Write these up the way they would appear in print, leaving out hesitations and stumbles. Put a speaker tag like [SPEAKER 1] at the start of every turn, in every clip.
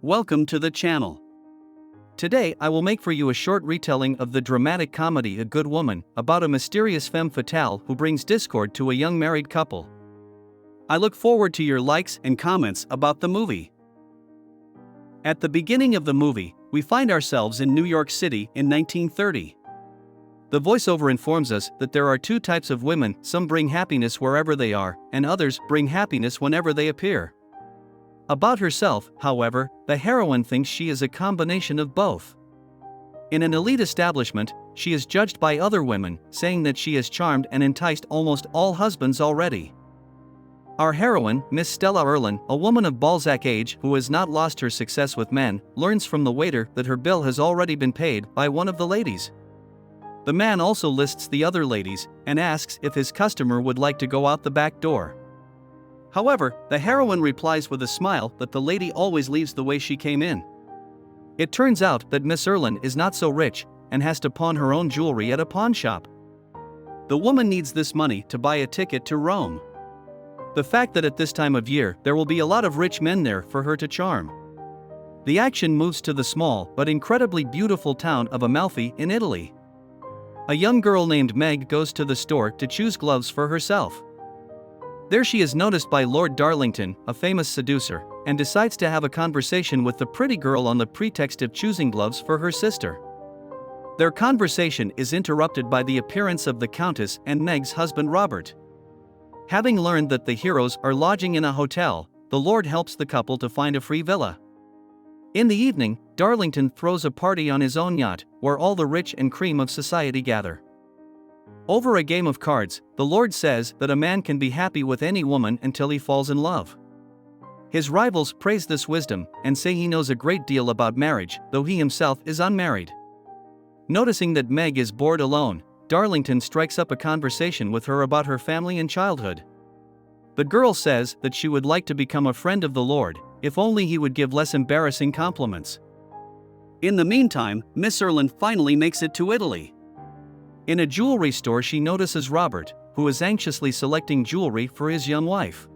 [SPEAKER 1] Welcome to the channel. Today I will make for you a short retelling of the dramatic comedy A Good Woman, about a mysterious femme fatale who brings discord to a young married couple. I look forward to your likes and comments about the movie. At the beginning of the movie, we find ourselves in New York City in 1930. The voiceover informs us that there are two types of women: some bring happiness wherever they are, and others bring happiness whenever they appear. About herself, however, the heroine thinks she is a combination of both. In an elite establishment, she is judged by other women, saying that she has charmed and enticed almost all husbands already. Our heroine, Miss Stella Erlin, a woman of Balzac age who has not lost her success with men, learns from the waiter that her bill has already been paid by one of the ladies. The man also lists the other ladies and asks if his customer would like to go out the back door. However, the heroine replies with a smile that the lady always leaves the way she came in. It turns out that Miss Erlin is not so rich and has to pawn her own jewelry at a pawn shop. The woman needs this money to buy a ticket to Rome. The fact that at this time of year there will be a lot of rich men there for her to charm. The action moves to the small but incredibly beautiful town of Amalfi in Italy. A young girl named Meg goes to the store to choose gloves for herself. There she is noticed by Lord Darlington, a famous seducer, and decides to have a conversation with the pretty girl on the pretext of choosing gloves for her sister. Their conversation is interrupted by the appearance of the Countess and Meg's husband Robert. Having learned that the heroes are lodging in a hotel, the Lord helps the couple to find a free villa. In the evening, Darlington throws a party on his own yacht, where all the rich and cream of society gather. Over a game of cards, the Lord says that a man can be happy with any woman until he falls in love. His rivals praise this wisdom and say he knows a great deal about marriage, though he himself is unmarried. Noticing that Meg is bored alone, Darlington strikes up a conversation with her about her family and childhood. The girl says that she would like to become a friend of the Lord, if only he would give less embarrassing compliments. In the meantime, Miss Erlin finally makes it to Italy. In a jewelry store she notices Robert, who is anxiously selecting jewelry for his young wife.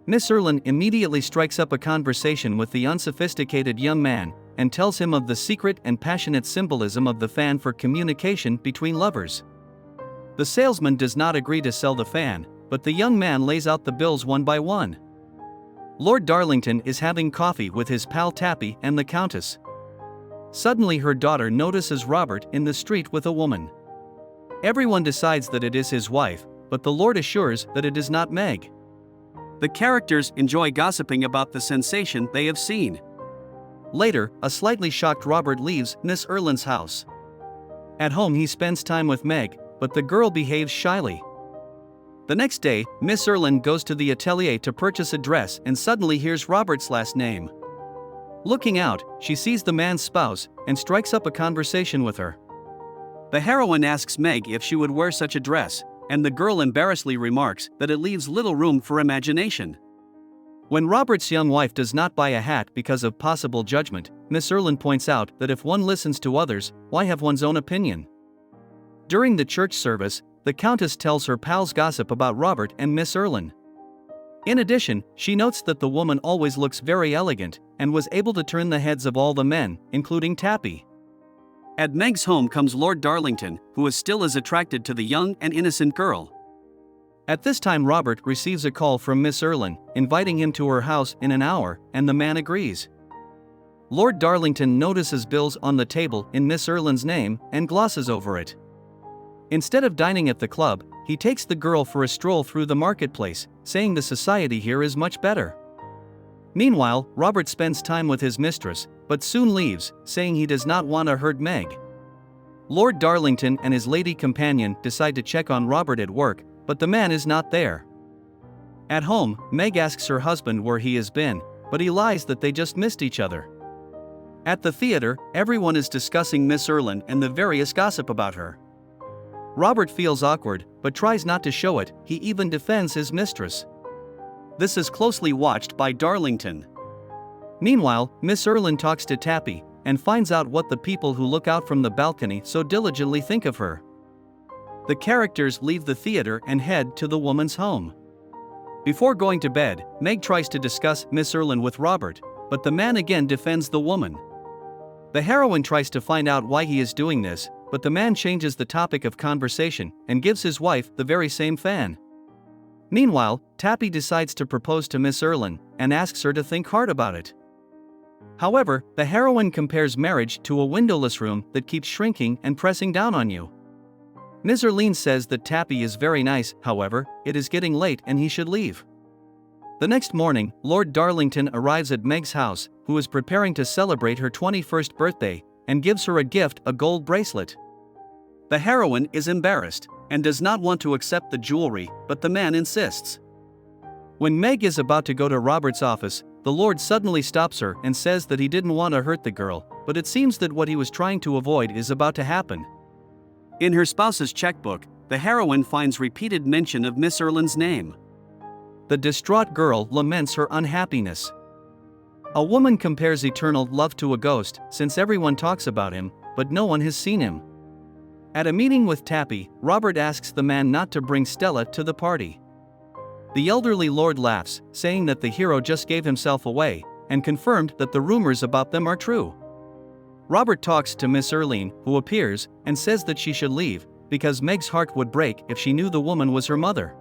[SPEAKER 1] Miss Erlin immediately strikes up a conversation with the unsophisticated young man, and tells him of the secret and passionate symbolism of the fan for communication between lovers. The salesman does not agree to sell the fan, but the young man lays out the bills one by one. Lord Darlington is having coffee with his pal Tappy and the Countess. Suddenly her daughter notices Robert in the street with a woman. Everyone decides that it is his wife, but the Lord assures that it is not Meg. The characters enjoy gossiping about the sensation they have seen. Later, a slightly shocked Robert leaves Miss Erlin's house. At home he spends time with Meg, but the girl behaves shyly. The next day, Miss Erlin goes to the atelier to purchase a dress and suddenly hears Robert's last name. Looking out, she sees the man's spouse and strikes up a conversation with her. The heroine asks Meg if she would wear such a dress, and the girl embarrassedly remarks that it leaves little room for imagination. When Robert's young wife does not buy a hat because of possible judgment, Miss Erlin points out that if one listens to others, why have one's own opinion? During the church service, the Countess tells her pals gossip about Robert and Miss Erlin. In addition, she notes that the woman always looks very elegant, and was able to turn the heads of all the men, including Tappy. At Meg's home comes Lord Darlington, who is still as attracted to the young and innocent girl. At this time Robert receives a call from Miss Erlin, inviting him to her house in an hour, and the man agrees. Lord Darlington notices bills on the table in Miss Erlin's name, and glosses over it. Instead of dining at the club, he takes the girl for a stroll through the marketplace, saying the society here is much better. Meanwhile, Robert spends time with his mistress, but soon leaves, saying he does not want to hurt Meg. Lord Darlington and his lady companion decide to check on Robert at work, but the man is not there. At home, Meg asks her husband where he has been, but he lies that they just missed each other. At the theater, everyone is discussing Miss Erlin and the various gossip about her. Robert feels awkward, but tries not to show it. He even defends his mistress. This is closely watched by Darlington. Meanwhile, Miss Erlin talks to Tappy, and finds out what the people who look out from the balcony so diligently think of her. The characters leave the theater and head to the woman's home. Before going to bed, Meg tries to discuss Miss Erlin with Robert, but the man again defends the woman. The heroine tries to find out why he is doing this, but the man changes the topic of conversation and gives his wife the very same fan. Meanwhile, Tappy decides to propose to Miss Erlin and asks her to think hard about it. However, the heroine compares marriage to a windowless room that keeps shrinking and pressing down on you. Miss Erlin says that Tappy is very nice, however, it is getting late and he should leave. The next morning, Lord Darlington arrives at Meg's house, who is preparing to celebrate her 21st birthday, and gives her a gift, a gold bracelet. The heroine is embarrassed and does not want to accept the jewelry, but the man insists. When Meg is about to go to Robert's office, the Lord suddenly stops her and says that he didn't want to hurt the girl, but it seems that what he was trying to avoid is about to happen. In her spouse's checkbook, the heroine finds repeated mention of Miss Erlin's name. The distraught girl laments her unhappiness. A woman compares eternal love to a ghost, since everyone talks about him, but no one has seen him. At a meeting with Tappy, Robert asks the man not to bring Stella to the party. The elderly lord laughs, saying that the hero just gave himself away, and confirmed that the rumors about them are true. Robert talks to Miss Erlin, who appears, and says that she should leave, because Meg's heart would break if she knew the woman was her mother.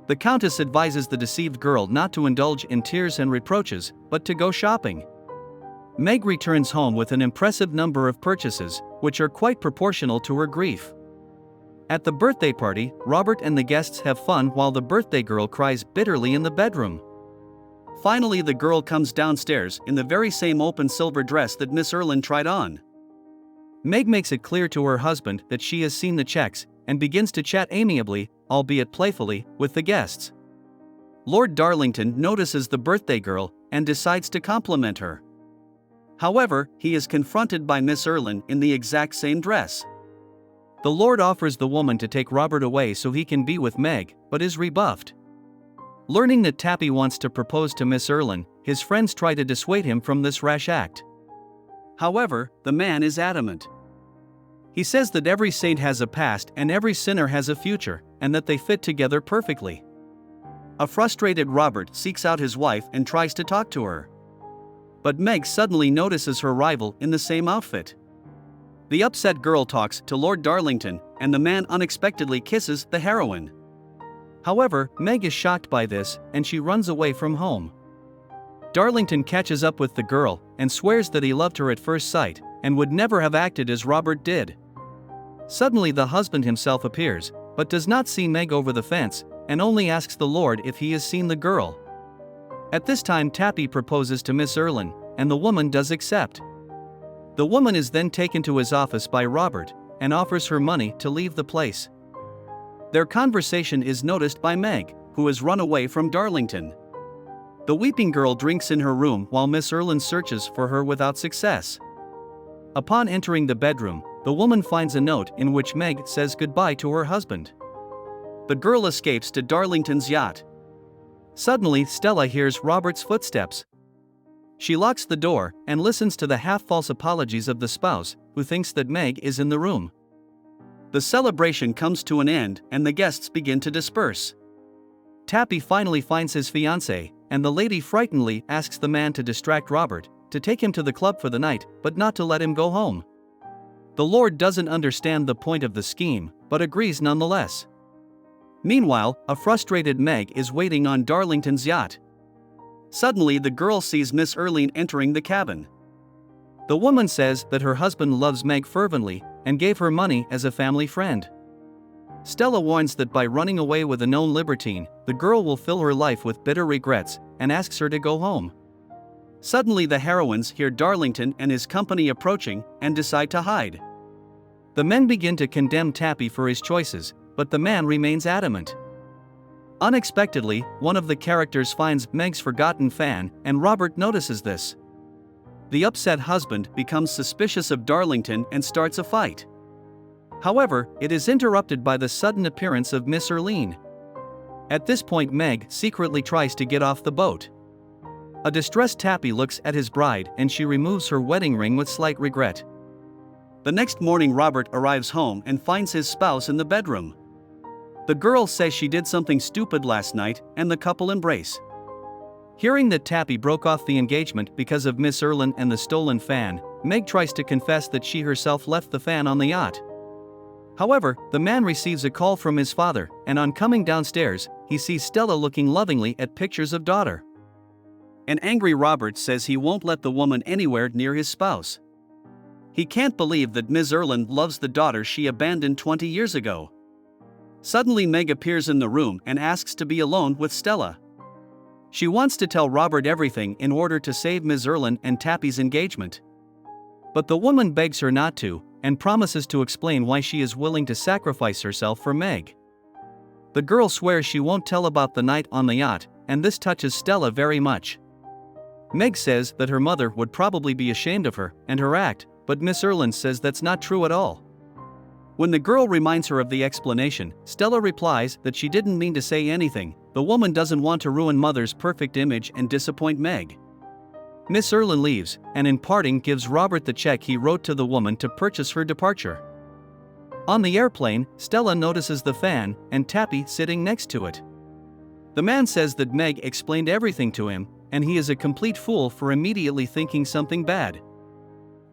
[SPEAKER 1] The Countess advises the deceived girl not to indulge in tears and reproaches, but to go shopping. Meg returns home with an impressive number of purchases, which are quite proportional to her grief. At the birthday party, Robert and the guests have fun while the birthday girl cries bitterly in the bedroom. Finally, the girl comes downstairs in the very same open silver dress that Miss Erlin tried on. Meg makes it clear to her husband that she has seen the checks, and begins to chat amiably, albeit playfully, with the guests. Lord Darlington notices the birthday girl and decides to compliment her. However, he is confronted by Miss Erlin in the exact same dress. The Lord offers the woman to take Robert away so he can be with Meg, but is rebuffed. Learning that Tappy wants to propose to Miss Erlin, his friends try to dissuade him from this rash act. However, the man is adamant. He says that every saint has a past and every sinner has a future, and that they fit together perfectly. A frustrated Robert seeks out his wife and tries to talk to her. But Meg suddenly notices her rival in the same outfit. The upset girl talks to Lord Darlington, and the man unexpectedly kisses the heroine. However, Meg is shocked by this, and she runs away from home. Darlington catches up with the girl, and swears that he loved her at first sight, and would never have acted as Robert did. Suddenly the husband himself appears, but does not see Meg over the fence, and only asks the Lord if he has seen the girl. At this time Tappy proposes to Miss Erlin, and the woman does accept. The woman is then taken to his office by Robert, and offers her money to leave the place. Their conversation is noticed by Meg, who has run away from Darlington. The weeping girl drinks in her room while Miss Erlin searches for her without success. Upon entering the bedroom, the woman finds a note in which Meg says goodbye to her husband. The girl escapes to Darlington's yacht. Suddenly, Stella hears Robert's footsteps. She locks the door and listens to the half-false apologies of the spouse, who thinks that Meg is in the room. The celebration comes to an end and the guests begin to disperse. Tappy finally finds his fiancée, and the lady frightenedly asks the man to distract Robert, to take him to the club for the night, but not to let him go home. The Lord doesn't understand the point of the scheme, but agrees nonetheless. Meanwhile, a frustrated Meg is waiting on Darlington's yacht. Suddenly the girl sees Miss Erlin entering the cabin. The woman says that her husband loves Meg fervently, and gave her money as a family friend. Stella warns that by running away with a known libertine, the girl will fill her life with bitter regrets, and asks her to go home. Suddenly the heroines hear Darlington and his company approaching, and decide to hide. The men begin to condemn Tappy for his choices, but the man remains adamant. Unexpectedly, one of the characters finds Meg's forgotten fan, and Robert notices this. The upset husband becomes suspicious of Darlington and starts a fight. However, it is interrupted by the sudden appearance of Miss Erlin. At this point Meg secretly tries to get off the boat. A distressed Tappy looks at his bride and she removes her wedding ring with slight regret. The next morning Robert arrives home and finds his spouse in the bedroom. The girl says she did something stupid last night, and the couple embrace. Hearing that Tappy broke off the engagement because of Miss Erlin and the stolen fan, Meg tries to confess that she herself left the fan on the yacht. However, the man receives a call from his father, and on coming downstairs, he sees Stella looking lovingly at pictures of daughter. An angry Robert says he won't let the woman anywhere near his spouse. He can't believe that Ms. Erlin loves the daughter she abandoned 20 years ago. Suddenly Meg appears in the room and asks to be alone with Stella. She wants to tell Robert everything in order to save Ms. Erlin and Tappy's engagement. But the woman begs her not to, and promises to explain why she is willing to sacrifice herself for Meg. The girl swears she won't tell about the night on the yacht, and this touches Stella very much. Meg says that her mother would probably be ashamed of her and her act, but Miss Erlin says that's not true at all. When the girl reminds her of the explanation, Stella replies that she didn't mean to say anything. The woman doesn't want to ruin Mother's perfect image and disappoint Meg. Miss Erlin leaves, and in parting gives Robert the check he wrote to the woman to purchase her departure. On the airplane, Stella notices the fan and Tappy sitting next to it. The man says that Meg explained everything to him, and he is a complete fool for immediately thinking something bad.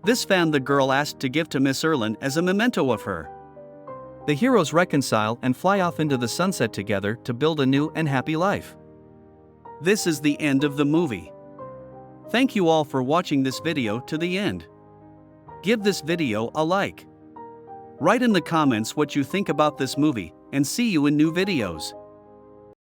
[SPEAKER 1] This fan the girl asked to give to Miss Erlin as a memento of her. The heroes reconcile and fly off into the sunset together to build a new and happy life. This is the end of the movie. Thank you all for watching this video to the end. Give this video a like. Write in the comments what you think about this movie, and see you in new videos.